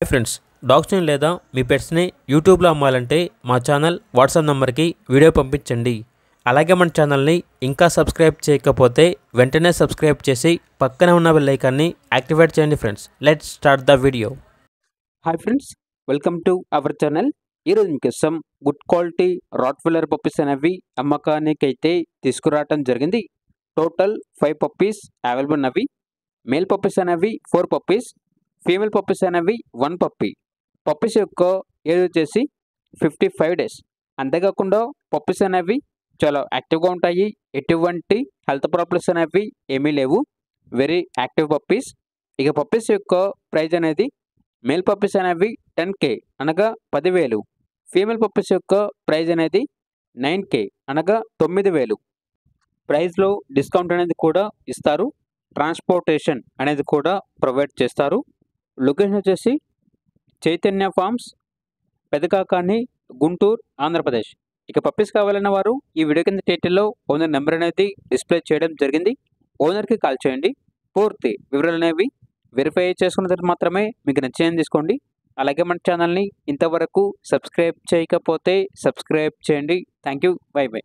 Hi friends, డాగ్స్ని లేదా మీ పెట్స్ని యూట్యూబ్లో అమ్మాలంటే మా ఛానల్ వాట్సాప్ నెంబర్కి వీడియో పంపించండి. అలాగే మన ఛానల్ని ఇంకా సబ్స్క్రైబ్ చేయకపోతే వెంటనే సబ్స్క్రైబ్ చేసి పక్కనే ఉన్న బెల్ ఐకాన్ని యాక్టివేట్ చేయండి. Friends, let's start the video. Hi friends, welcome to our channel. ఈరోజు మీకోసం గుడ్ క్వాలిటీ రాట్వీలర్ పప్పీస్ అనేవి అమ్మకానికి అయితే తీసుకురావటం జరిగింది. టోటల్ 5 పప్పీస్ అవైలబుల్ ఉన్నవి. మేల్ పప్పీస్ అనేవి 4 పప్పీస్, ఫీమేల్ పప్పీస్ అనేవి 1 పప్పీ. పప్పీస్ యొక్క ఏజ్ వచ్చేసి 55 డేస్. అంతేకాకుండా పప్పీస్ అనేవి చాలా యాక్టివ్గా ఉంటాయి. ఎటువంటి హెల్త్ ప్రాబ్లమ్స్ అనేవి ఏమీ లేవు. Very active puppies. ఇక పప్పీస్ యొక్క ప్రైజ్ అనేది మేల్ పప్పీస్ అనేవి 10K అనగా 10,000. ఫీమేల్ పప్పీస్ యొక్క ప్రైజ్ అనేది 9K అనగా 9,000. ప్రైస్లో డిస్కౌంట్ అనేది కూడా ఇస్తారు. ట్రాన్స్పోర్టేషన్ అనేది కూడా ప్రొవైడ్ చేస్తారు. లొకేషన్ వచ్చేసి చైతన్య ఫార్మ్స్, పెదకాకాని, గుంటూరు, ఆంధ్రప్రదేశ్. ఇక పప్పీస్ కావాలన్న వారు ఈ వీడియో కింద టైటిల్లో ఓనర్ నెంబర్ అనేది డిస్ప్లే చేయడం జరిగింది. ఓనర్కి కాల్ చేయండి. పూర్తి వివరాలు అనేవి వెరిఫై చేసుకున్న తర్వాత మాత్రమే మీకు నచ్చింది తీసుకోండి. అలాగే మన ఛానల్ని ఇంతవరకు సబ్స్క్రైబ్ చేయకపోతే సబ్స్క్రైబ్ చేయండి. Thank you. By by.